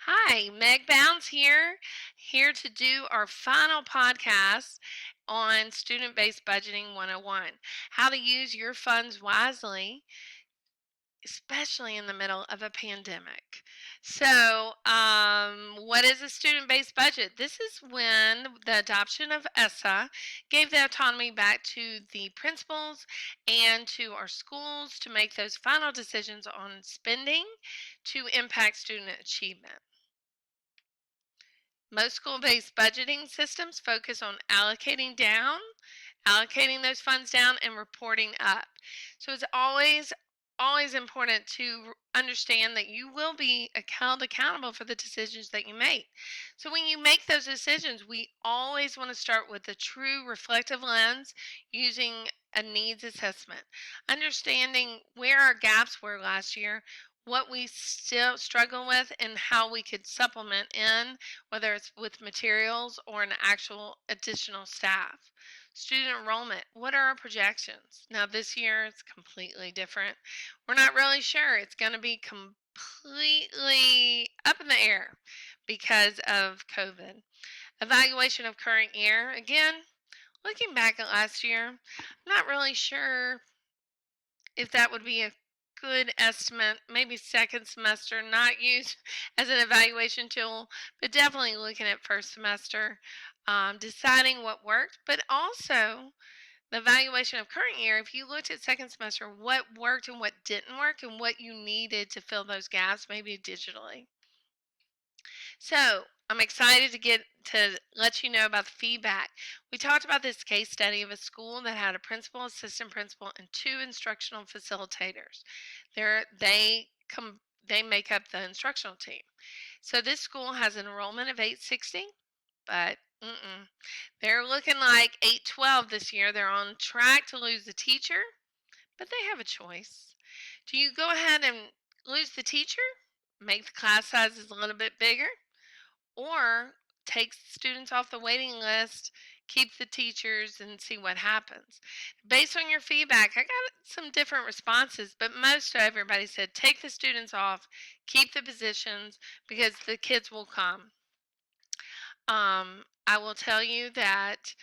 Hi, Meg Bounds here to do our final podcast on Student Based Budgeting 101, how to use your funds wisely, especially in the middle of a pandemic. What is a student based budget? This is when the adoption of ESSA gave the autonomy back to the principals and to our schools to make those final decisions on spending to impact student achievement. Most school-based budgeting systems focus on allocating those funds down and reporting up. So it's always important to understand that you will be held accountable for the decisions that you make. So when you make those decisions, we always want to start with a true reflective lens using a needs assessment, understanding where our gaps were last year, what we still struggle with, and how we could supplement in, whether it's with materials or an actual additional staff. Student enrollment, what are our projections? Now, this year it's completely different. We're not really sure. It's going to be completely up in the air because of COVID. Evaluation of current year, again, looking back at last year, I'm not really sure if that would be a good estimate, maybe second semester, not used as an evaluation tool, but definitely looking at first semester, deciding what worked, but also the evaluation of current year. If you looked at second semester, what worked and what didn't work, and what you needed to fill those gaps, maybe digitally. So I'm excited to let you know about the feedback. We talked about this case study of a school that had a principal, assistant principal, and two instructional facilitators. They're, they come they make up the instructional team. So this school has an enrollment of 860, but they're looking like 812 this year. They're on track to lose the teacher, but they have a choice. Do you go ahead and lose the teacher, make the class sizes a little bit bigger, or take students off the waiting list, keep the teachers, and see what happens? Based on your feedback, I got some different responses, but most everybody said take the students off, keep the positions, because the kids will come. I will tell you that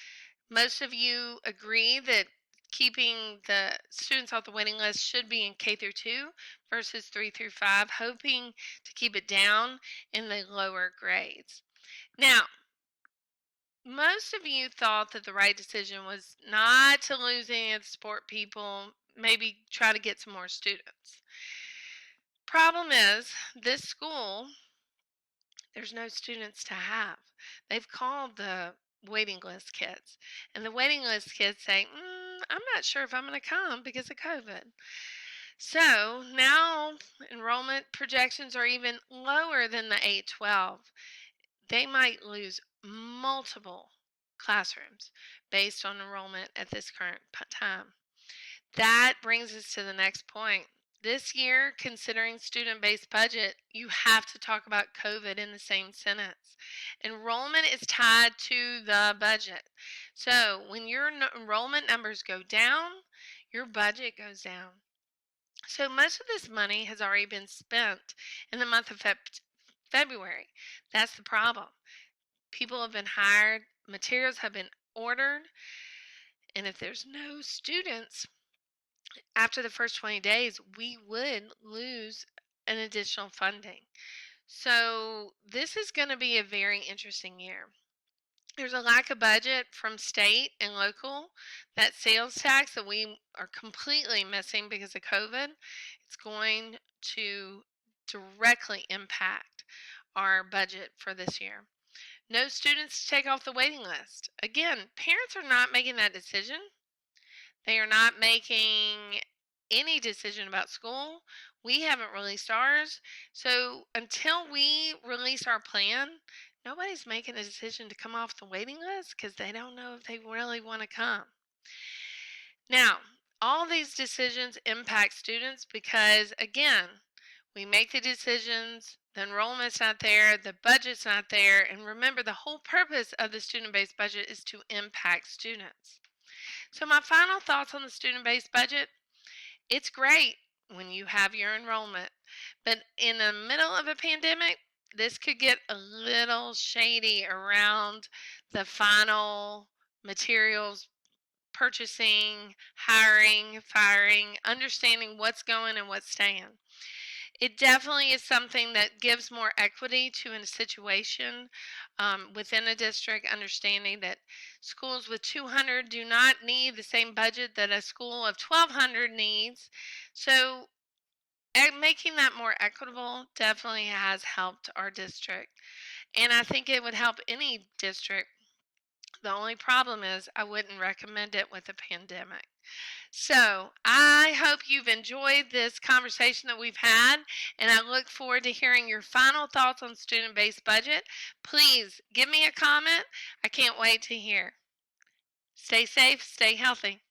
most of you agree that keeping the students off the waiting list should be in K through 2 versus 3 through 5, hoping to keep it down in the lower grades. Now, most of you thought that the right decision was not to lose any of the sport people, maybe try to get some more students. Problem is, this school, there's no students to have. They've called the waiting list kids, and the waiting list kids say, I'm not sure if I'm going to come because of COVID. So now enrollment projections are even lower than the 812. They might lose multiple classrooms based on enrollment at this current time. That brings us to the next point. This year, considering student based budget, you have to talk about COVID in the same sentence. Enrollment is tied to the budget. So when your enrollment numbers go down, your budget goes down. So most of this money has already been spent in the month of February. That's the problem. People have been hired, materials have been ordered, and if there's no students, after the first 20 days, we would lose an additional funding. So this is going to be a very interesting year. There's a lack of budget from state and local. That sales tax that we are completely missing because of COVID, it's going to directly impact our budget for this year. No students to take off the waiting list. Again, parents are not making that decision. They are not making any decision about school. We haven't released ours. So until we release our plan, nobody's making a decision to come off the waiting list because they don't know if they really want to come. Now, all these decisions impact students because, again, we make the decisions, the enrollment's not there, the budget's not there, and remember, the whole purpose of the student-based budget is to impact students. So my final thoughts on the student-based budget, it's great when you have your enrollment, but in the middle of a pandemic, this could get a little shady around the final materials purchasing, hiring, firing, understanding what's going and what's staying. It definitely is something that gives more equity to a situation within a district, understanding that schools with 200 do not need the same budget that a school of 1,200 needs. So, making that more equitable definitely has helped our district. And I think it would help any district. The only problem is I wouldn't recommend it with a pandemic. So, I hope you've enjoyed this conversation that we've had, and I look forward to hearing your final thoughts on student based budget. Please give me a comment. I can't wait to hear. Stay safe, stay healthy.